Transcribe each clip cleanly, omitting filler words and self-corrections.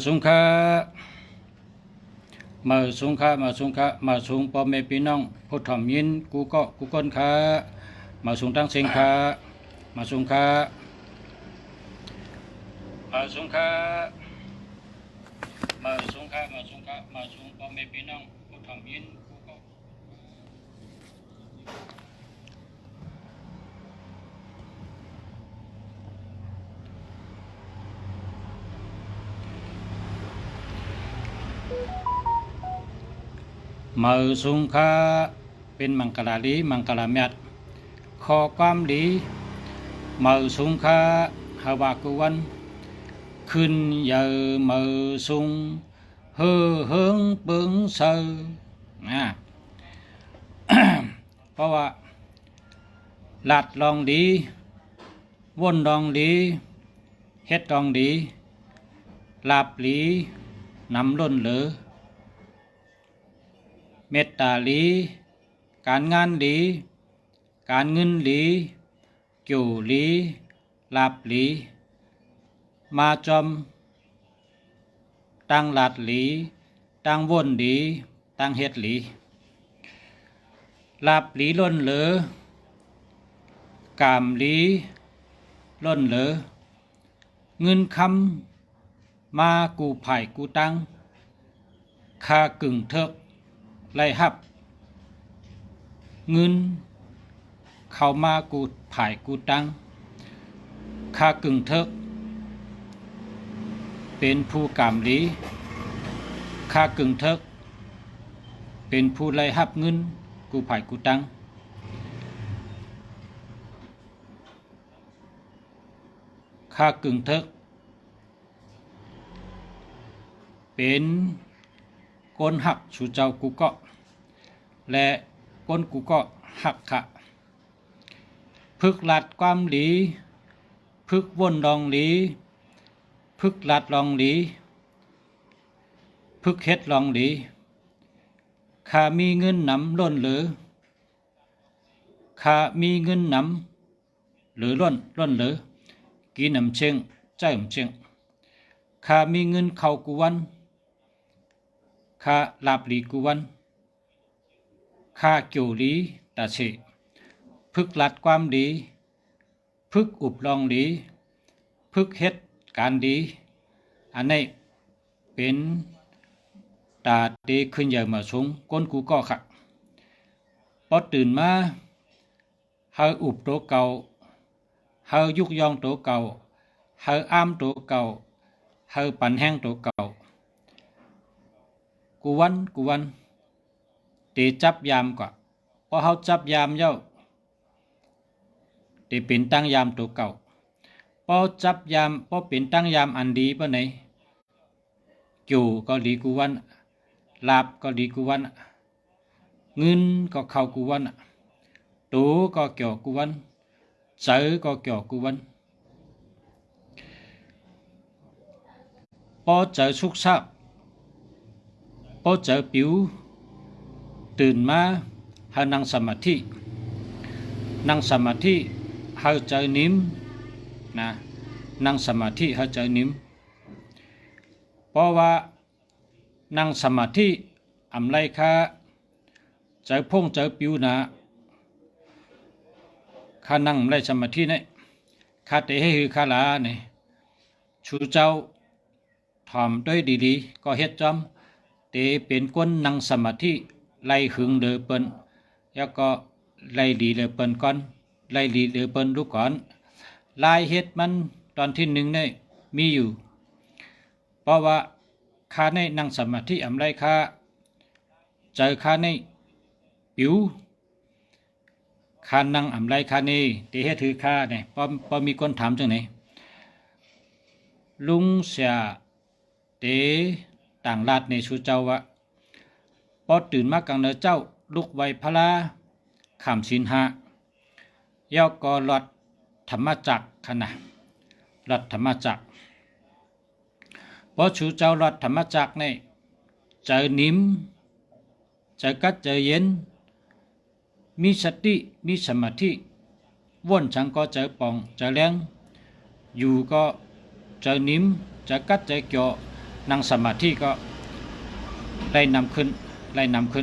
สงค่ามาสงพ่อแม่พี่น้องผู้ถ่อมยินกูก็กูก้นค่ามาสงตั้งเสียงค่ามาสงค่ามาสงค่ามาสงพ่อแม่พี่น้องผู้ถ่อมยินกูก็มาสงค่าเป็นมังกรลีมังกรเมียดขอความดีมาสงค่าฮาวากุวันขึ้นเยอมาสงเฮือเฮิงเปิงเซอนะเพราะว่าลัดลองดีวนลองดีเฮ็ดลองดีลาบหลีนำล้นเหลือเมตตาหลีการงานหลีการเงินหลีเกี่ยวหลีลาบหลีมาจอมตั้งหลัดหลีตั้งวนหลีตั้งเฮ็ดหลีลาบหลีล้นเหลือกามหลีล้นเหลือเงินคำมากูไผ่กูตั้งคากึ่งเถกไล่หับเงินเข้ามากูไผ่กูตั้งคากึ่งเถกเป็นผู้กามหลีคากึ่งเถกเป็นผู้ไล่หับเงินกูไผ่กูตั้งคากึ่งเถกเป็นก้นหักชูเจ้ากูเกาะและก้นกูเกาะหักขะพึกหลัดความหลีพึกวนลองหลีพึกหลัดลองหลีพึกเฮ็ดลองหลีข้ามีเงินนำล้นเหลือข้ามีเงินนำหรือล้นเหลือกี่นำเชิงใจมเชิงข้ามีเงินเข้ากูวันข้าลาบหลีกูวันข้าเกี่ยวหลีตาเชพึกหลัดความดีพึกอุบลองดีพึกเฮ็ดการดีอันนี้เป็นตาดีขึ้นใหญ่มาสูงก้นกูก็ค่ะพอตื่นมาเฮาอุบตัวเก่าเฮายุกยองตัวเก่าเฮาอ้ามตัวเก่าเฮาปั่นแห้งตัวเก่ากูวันตีจับยามกว่าพอเฮาจับยามเย้าตีเป็นตั้งยามตัวเก่าพอจับยามพอเป็นตั้งยามอันดีปะไหนจู่ก็ดีกูวันลาบก็ดีกูวันเงินก็เข้ากูวันตูก็เกี่ยวกูวันเจอก็เกี่ยวกูวันพอเจอสุขสับพอเจอผิวตื่นมาหานั่งสมาธิหาเจอนิ่มนะนั่งสมาธิหาเจอนิ่มเพราะว่านั่งสมาธิอำไรค่าเจอพงเจอผิวนะข้านั่งไรสมาธิเนี่ยข้าเตะให้คือข้าลาเนี่ยชูเจ้าทอมด้วยดีๆก็เฮ็ดจอมเตเป็นก้นนั่งสมาธิไล่หึงเดือเปิ้นแล้วก็ไล่ดีเดือเปิ้นก่อนไล่ดีเดือเปิ้นลูกก่อนลายเฮ็ดมันตอนที่หนึ่งเนี่ยมีอยู่เพราะว่าข้าในนั่งสมาธิอำไรข้าเจอข้าในผิวข้านั่งอำไรข้านี่เตเฮ็ดถือข้าเนี่ยพอมีคนถามจังไหนลุงเสียเตต่างลาดในชูเจ้าวะพอตื่นมากังเนอเจ้าลุกไวพลาขามศีลหะย่อก็หลอดธรรมจักขณะหลอดธรรมจักพอชูเจ้าหลอดธรรมจักในเจอนิ่มเจอกัดเจอเย็นมีสติมีสมาธิว่นฉังก็เจอปองเจอแรงอยู่ก็เจอนิ่มเจอกัดเจอเกี่ยว นั่งสมาธิก็ได้นำขึ้นได้นำขึ้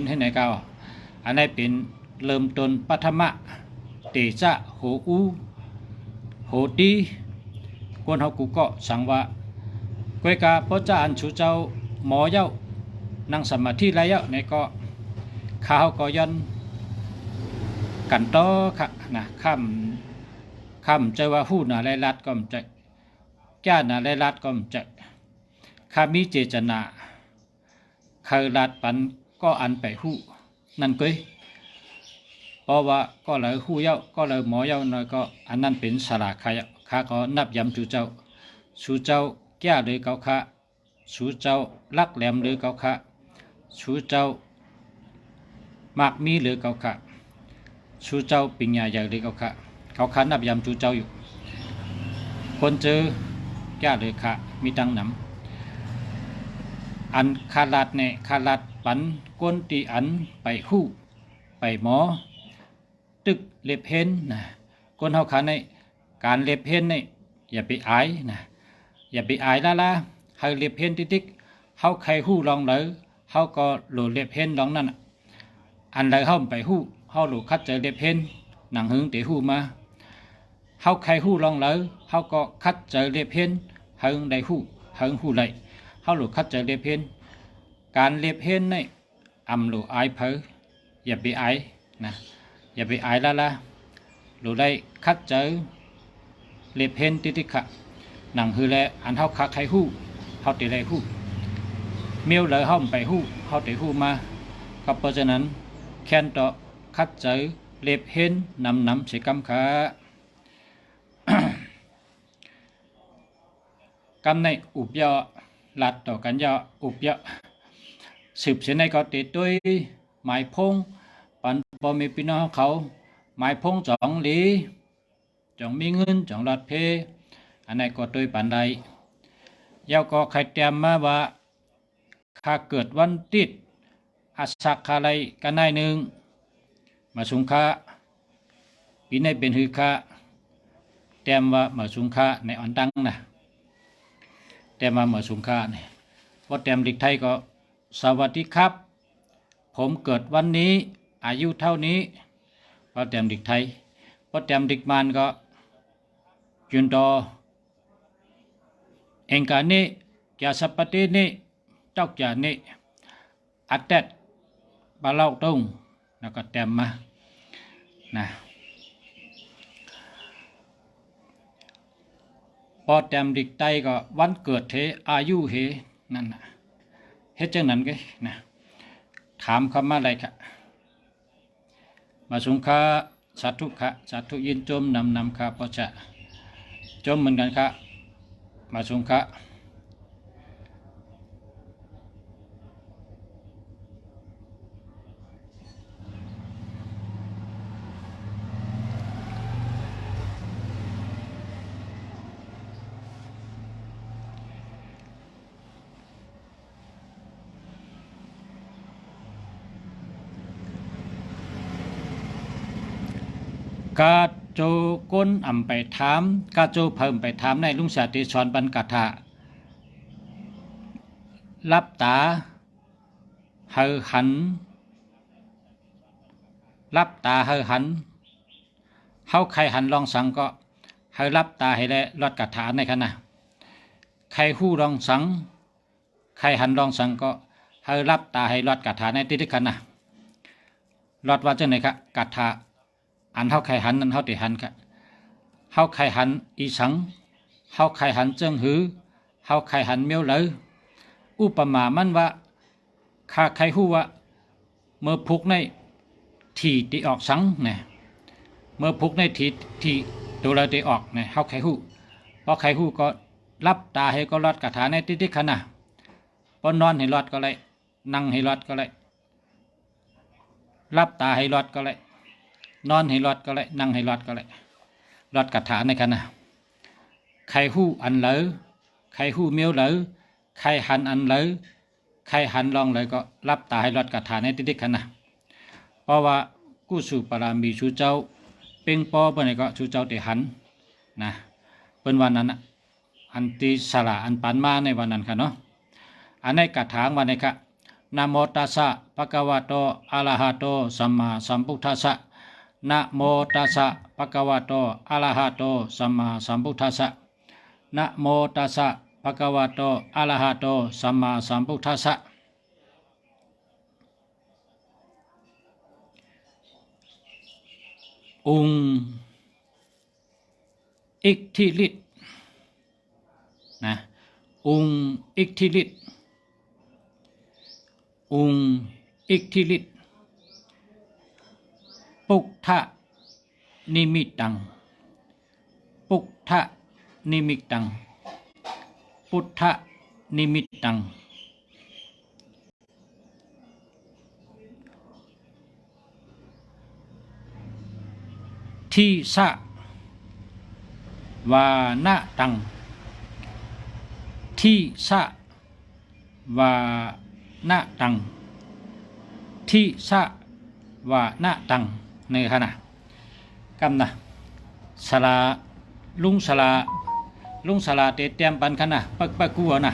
นให้ในเก้าอันนี้เป็นเริ่มต้นปัทมะเตจะโหอูโหตีกวนเฮากูก็สังว่ากวยกาพระเจ้าอันชูเจ้าหมอเย้านั่งสมาธิไรเย้าในก็ข้าวก็ยันกันต่อค่ะนะคำใจว่าหู้น่ะไรลัดก็มใจแก่น่ะไรลัดก็มใจข้ามีเจตนาเคยลัดปันก็อันไปหู้นั่นก้อยเพราะว่าก็เลยหู้เย้าก็เลยหมอเย้าน้อยก็อันนั้นเป็นสลาคายข้าก็นับยำชูเจ้าแก่หรือเกาค่ะชูเจ้าลักแหลมหรือเกาค่ะชูเจ้ามากมีหรือเกาค่ะชูเจ้าปิญญาใหญ่หรือเกาค่ะนับยำชูเจ้าอยู่คนเจอแก่หรือค่ะมีตังหนำอันคาลัดเนี่ยคาลัดปันก้นตีอันไปหู้ไปหมอตึกเล็บเห็นนะก้นเฮาขาในการเล็บเห็นนี่อย่าไปอายนะอย่าไปอายละเฮาเล็บเห็นติ๊กเฮาใครหู้ลองเลยเฮาก็โหลเล็บเห็นลองนั่นอันใดเฮาไปหู้เฮาโหลคัดเจอเล็บเห็นหนังหึงเตะหู้มาเฮาใครหู้ลองเลยเฮาก็คัดเจอเล็บเห็นหึงได้หู้หึงหู้ไหลเฮาโหลคัดเจอเล็บเห็นการเล็บเห็นนี่อำโหลอายเพออย่าไปอายนะอย่าไปอายละโหลได้คัดเจอเล็บเห็นติ๊กค่ะหนังคือแลอันเฮาคักใครหู้เฮาติได้หู้เมียวเลยเฮาไปหู้เฮาติหู้มาก็เพราะฉะนั้นแค่นต่อคัดเจอเล็บเห็นนำเสกำค่ะ กำในอุบยอลัดต่อกันยออุบยอสืบเสียในก็ติดด้วยหมายพงปันปอมีพี่น้องเขาหมายพงจ่องหลีจ่องมีเงินจ่องหลัดเพอันไหนก็ด้วยปันใดยาวก็ใครเตรียมมาว่าข้าเกิดวันติดอาศักคาไรกันได้หนึ่งมาสุงคาปีในเป็นหือคาเตรียมว่ามาสุงคาในอ่อนตังนะเตรียมมาสุงคาเนี่ยพอเตรียมดิกไทยก็สวัสดีครับผมเกิดวันนี้อายุเท่านี้พอเตรียมดิกไทยพอเตรียมดิกมันก็จุนโตเองกานี้แกสัปปตินี้เจ้าจานี้อัดเด็ดบาเล่าตรงแล้วก็เตรียมมานะพอเตรียมดิกไตก็วันเกิดเทอายุเฮนั่นนะเฮ็ดจังนั้นไงนะถามคำมาอะไรค่ะมาสุงคาสาธุค่ะสาธุยินจมนำค่ะพอจะจมเหมือนกันค่ะมาสุงคากาโจก้นอ่ำไปถามกาโจเพิ่มไปถามในลุงสาติสอนบรรกาถารับตาเฮอหันรับตาเฮอหันเฮาใครหันลองสังก็เฮอรับตาให้แล้วลดกาถาในขณะใครหู้ลองสังใครหันลองสังก็เฮอรับตาให้ลดกาถาในติดขณะลดว่าจังไหนครับกาถาอันเฮาไข่หันนั้นเฮาติหันค่ะเฮาไข่หันอีสังเฮาไข่หันเจิงหือเฮาไข่หันเมียวเลยอุปมามันว่าข้าไข่ฮู้ว่าเมื่อพุกในที่ติออกสังเนี่ยเมื่อพุกในที่ตัวเราติออกเนี่ยเฮาไข่ฮู้พอไข่ฮู้ก็รับตาให้ก็รอดกระถาในติขณะพอนอนให้รอดก็เลยนั่งให้รอดก็เลยรับตาให้รอดก็เลยนอนให้รอดก็เลยนั่งให้รอดก็เลยรอดกระถาในขณะใครหู้อันเหลอใครหู้เมียวเหลอใครหันอันเหลอใครหันลองเลยก็รับตาให้รอดกระถาในติขณะเพราะว่ากู้สู่ปรามีชูเจ้าเป่งปอเปิ้นก็ชูเจ้าติหันนะเปิ้นวันนั้น อันติสละอันปันมาในวันนั้นค่ะเนาะอันในกระถางวันนี้ค่ะนะโมตัสสะภะคะวะโตอะระหะโตสัมมาสัมพุทธัสสะนะโมตัสสะภะคะวะโตอะระหะโตสัมมาสัมพุทธัสสะนะโมตัสสะภะคะวะโตอะระหะโตสัมมาสัมพุทธัสสะองค์อิทธิฤทธิ์นะองค์อิทธิฤทธิ์องค์อิทธิฤทธิ์ปุกทะนิมิตังปุกทะนิมิตังพุทธนิมิตังทีสะวานะตังทีสะวานะตังทีสะวานะตังในขณะกำนะสลาลุงสลาเตเตรียมปันขณะปักกัวนะ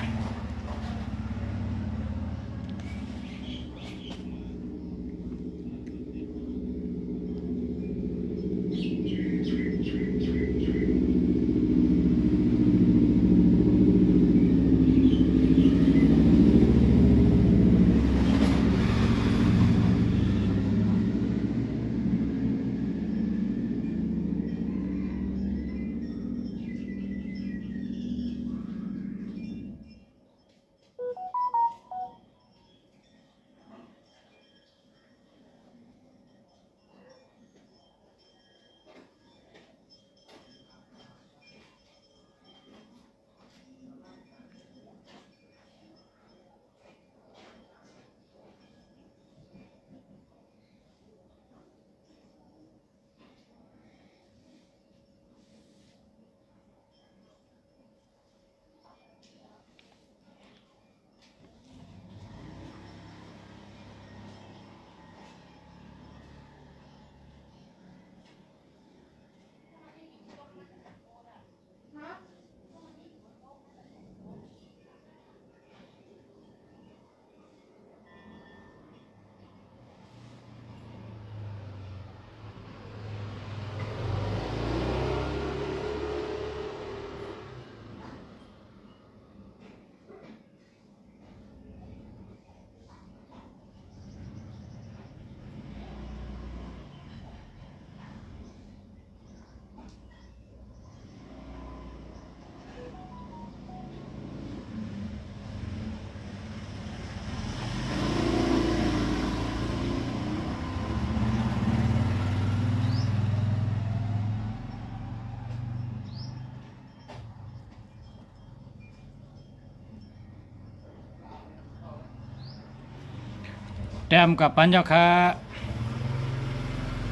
แต้มกับปัญญาค่ะ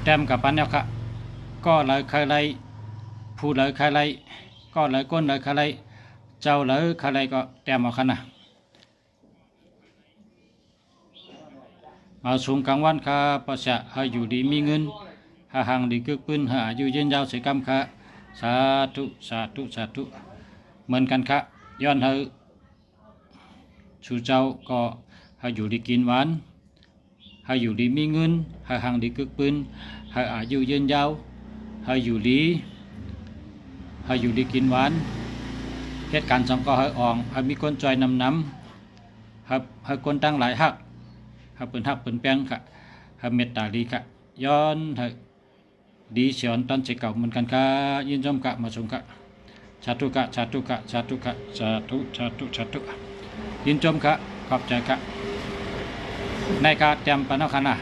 แต้มกับปัญญาค่ะก็เลยใครไรผู้เลยใครไรก็เลยก้นเลยใครไรเจ้าเลยใครไรก็แต้มเอาขนาดมาสูงกลางวันค่ะประชาให้อยู่ดีมีเงินหาหังดีกึกปืนหาอยู่เย็นยาวเสียกรรมค่ะสาธุสาธุสาธุเหมือนกันค่ะย้อนให้ชูเจ้าก็ให้อยู่ดีกินหวานให้อยู่ดีมีเงินให้หังดีกึกปืนให้อายุยืนยาวให้อยู่ดีกินหวานเหตุการณ์สองก็ให้อ่องให้มีคนจอยนำให้คนตั้งหลายหักให้เป็นหักเป็นแป้งค่ะให้เมตตาดีค่ะย้อนให้ดีเสียนตอนเก่าเหมือนกันค่ะยินจมกะมาชมกะชาตุกะชาตุกะชาตุกะชาตุชาตุชาตุยินจมกะขอบใจกะในการเตรียมปนขณะ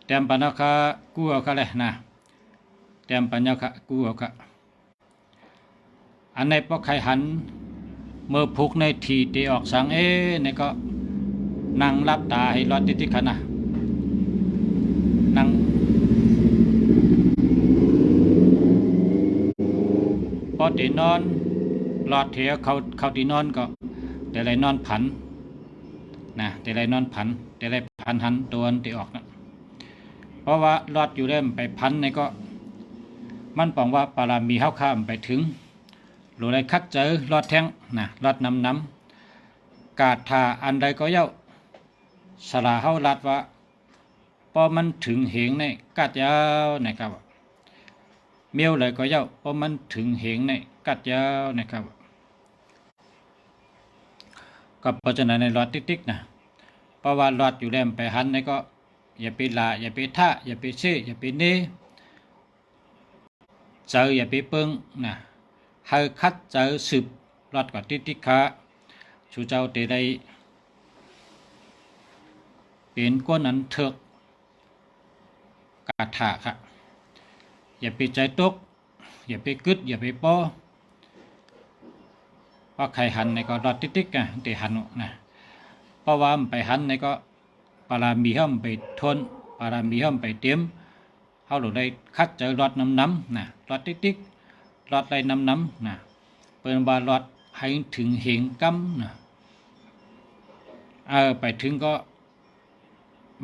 เตรียมปนขะกู้เอาค่ะเลยนะเตรียมปัญญาค่ะกู้เอาค่ะอันในปอกไข่หันเมื่อพุกในทีตีออกสังในก็นั่งรับตาให้รอดติขณะนั่งพอตีนอนหลอดเถียเขาตีนอนก็แต่ไรนอนผันนะแต่ไรนอนผันแต่ไรผันหันตัวตีออกนะ เพราะว่ารอดอยู่เล่มไปพันในก็มันปองว่าปารามีเฮาข้ามไปถึงหรือไรคัดเจอรอดแทงนะรอดน้ำกาดทาอันใดก็เย้าสลาเฮาลัดว่าพอมันถึงเหงในกัดยาวนะครับเมียวเลยก็เย้าพอมันถึงเหงในกัดยาวนะครับก็เพราะฉะนั้นในรอดติ๊กๆนะเพราะว่ารอดอยู่แลมไปหันในก็อย่าไปลาอย่าไปท่าอย่าไปเช่อย่าไปเนเจออย่าไปเปิงนะให้คัดเจอสืบรอดกว่าติ๊กๆค่ะชูเจ้าเตได้เป็นก้นนั้นเถกกาถาค่ะอย่าไปใจตกอย่าไปกึดอย่าไปป้อเพราะใครหันในก็รอดติ๊กๆกันแต่หันนะเพราะว่าไปหันในก็ปารามีห้อมไปทนปารามีห้อมไปเตรียมเขาหลุดได้คัดเจอรอดน้ำนะรอดติ๊กๆรอดได้น้ำนะเปิดบารอดให้ถึงเหงกำนะไปถึงก็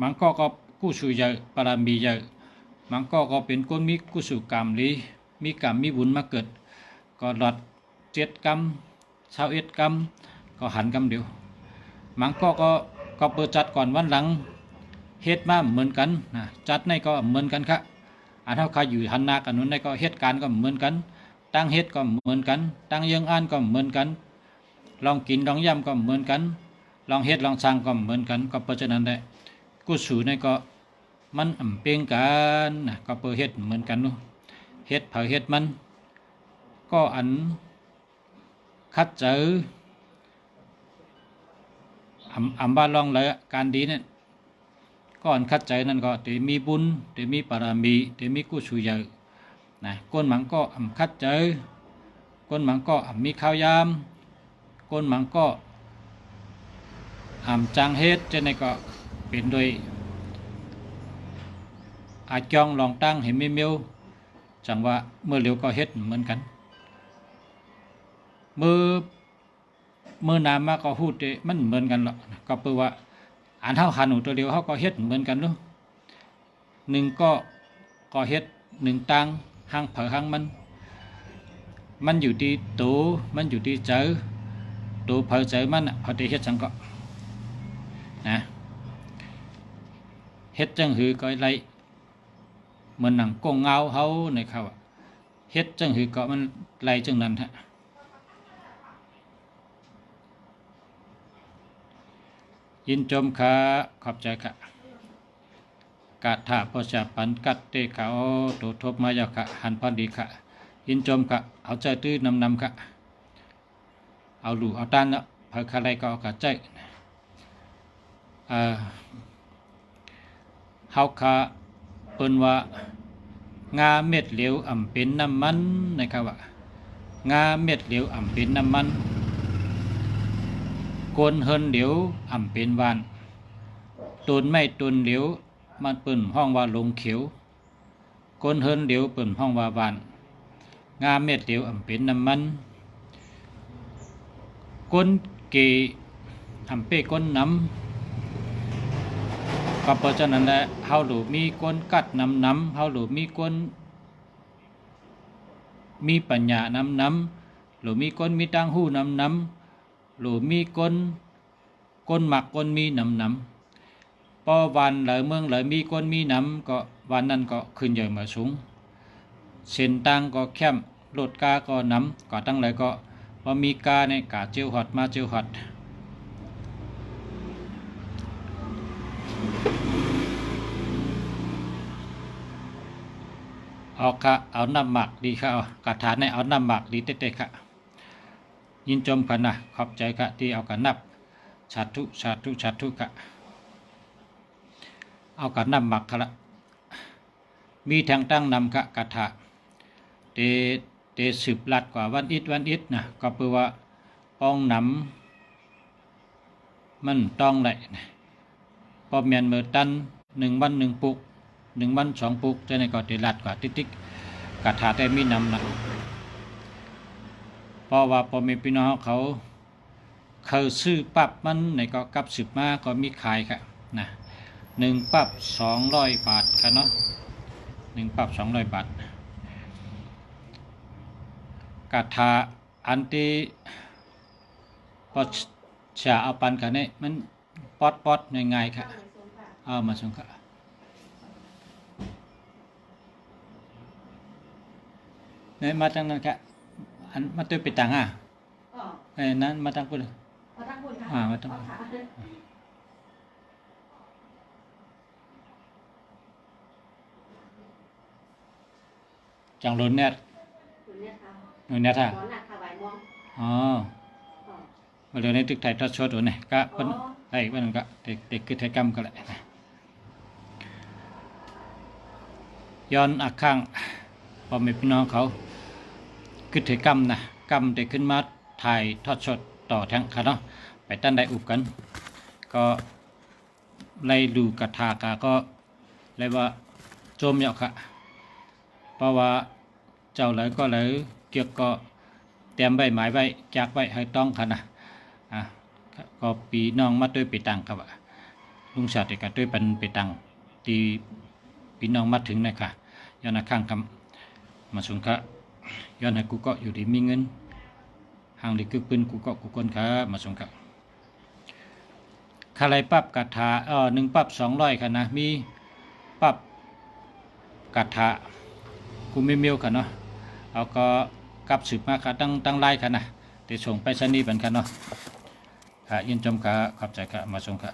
มันก็กู้สู่เยอะปารามีเยอะมันก็เป็นคนมีกุศลกรรมลีมีกรรมมีบุญมาเกิดก็หลอด7 กรรม21 กรรมก็หันกรรมเดียวมันก็เปิดจัดก่อนวันหลังเฮ็ดมาเหมือนกันนะจัดในก็เหมือนกันครับอันเท่าใครอยู่หันหน้ากันนู้นในก็เหตุการณ์ก็เหมือนกันตั้งเฮ็ดก็เหมือนกันตั้งยังอ่านก็เหมือนกันลองกินลองย่ำก็เหมือนกันลองเฮ็ดลองสร้างก็เหมือนกันก็เพราะฉะนั้นได้กุศลในก็มันเปลี่ยนกันนะก็เปิดเฮ็ดเหมือนกันนู้เฮ็ดเผาเฮ็ดมันก็อันคัดเจอบ้านลองเลยการดีเนี่ยก็อันคัดใจนั่นก็แต่มีบุญแต่มีปารามีแต่มีกุศลเยอะนะก้นหมังก็คัดเจอก้นหมังก็มีข้าวยามก้นหมังก็จางเฮ็ดเจนในก็เป็นโดยอาจองลองตั้งเห็นไม่เมียวจังว่าเมื่อเร็วก็เฮ็ดเหมือนกันเมื่อนานมาก็พูดมันเหมือนกันหรอกก็เพื่อว่าอันเท่าหันหนูตัวเดียวเขาก็เฮ็ดเหมือนกันเนาะหนึ่งก็เฮ็ดหนึ่งตังห้างเผอห้างมันอยู่ที่ตัวมันอยู่ที่เจอตัวเผอเจอมันพอได้เฮ็ดจังก็นะเฮ็ดจังหือก็ไรเหมือนหนังกงเงาเขาในเขาเฮ็ดจังหือก็มันไรจังนั้นฮะยินจมค่ะขอบใจค่ะกาถาพอจะปันกัดเตะเขาตัวทบมายาค่ะหันพอดีค่ะยินจมค่ะเอาใจตื้อนำค่ะเอาหลู่เอาต้านเนาะเผออะไรก็เอากระใจเฮาค่ะเปิ้นว่างาเม็ดเหลวเป็นน้ำมันนะครับว่างาเม็ดเหลวเป็นน้ำมันโกนเฮินเหลวเป็นวานตุนไม่ตุนเหลวมันเปิ้นห้องว่าลงเขียวโกนเฮินเหลวเปิ้นห้องว่าวานงาเม็ดเหลวเป็นน้ำมันก้นเกเป้ก้นน้ำก็เพราะฉะนั้นแหละเฮาหลูมีก้นกัดน้ำเฮาหลูมีก้นมีปัญญาน้ำหลูมีก้นมีตั้งหู้น้ำหลูมีก้นหมักก้นมีน้ำพอวันเหลยเมืองเหลยมีก้นมีน้ำก็วันนั้นก็ขึ้นใหญ่มาสูงเส้นตังก็แคบรถกาก็น้ำก็ตั้งเลยก็พอมีกาในกาเจียวหอดมาเจียวหอดเอาค่ะเอาน้ำหมักดีค่ะกระถานในเอาน้ำหมักดีเต้ๆค่ะยินจมกันนะขอบใจค่ะที่เอากันนับชาตุค่ะเอากันน้ำหมักค่ะละมีทางตั้งนำค่ะกระถาเตสืบลัดกว่าวันอิดนะก็เพื่อว่าป้องน้ำมันต้องไหลพอเมียนมือตัน1 วัน 1 ปุก1 วัน 2 ปุกจะในก็เตลัดกว่าติ๊กกระถาแต่มีน้ำนะเพราะว่าพอมีพี่น้องเขาซื้อปั๊บมันในก็กับสืบมาก็มีขายค่ะนะ1 ปั๊บ200 บาท ค่ะเนาะ1ปรับ200 บาทกาถาอันที่พอชาเอาปันกันเนี่ยมันปอดง่ายๆค่ะเอามาส่งค่ะเนี่ยมาทางนั้นค่ะอันมาตัวไปต่างนั้นมาทางคุณมาทั้งคุณค่ะมาทางจังหลุนเนี่ยหนุนเนี่ยท่าอ๋อมาเดี๋ยวนี้ตึกไทยทอดชดเนี่ยก็เป็นไอ้เป็นก็เด็กคือไทยกรรมก็แหละย้อนอักข้างพอมีพี่น้องเขาคือไทยกรรมนะกรรมเด็กขึ้นมาถ่ายทอดชดต่อแทงค่ะเนาะไปตั้นได้อุบกันก็ไล่ดูกระทากาก็เลยว่าโจมเหยาะค่ะเพราะว่าเจ้าเลยก็เลยเกี่ยวก็เตรียมใบหมายไว้จากไว้ให้ต้องค่ะนะก็ปีน้องมาด้วยไปตังครับลุงชาติก็ด้วยเป็นไปตังตีปีน้องมาถึงนะคะย้อนข้างคำมาส่งค่ะย้อนให้กูก็อยู่ดีมีเงินห่างหรือคือปืนกูก็กูคนค่ะมาส่งค่ะคาไรปั๊บกาถา1 ปั๊บ 200ค่ะนะมีปั๊บกาถากูไม่เมียวค่ะเนาะเอาก็กลับสืบมาค่ะตั้งไล่ค่ะนะแต่ส่งไปสนีบันค่ะเนาะยินจมค่ะขอบใจค่ะมาส่งค่ะ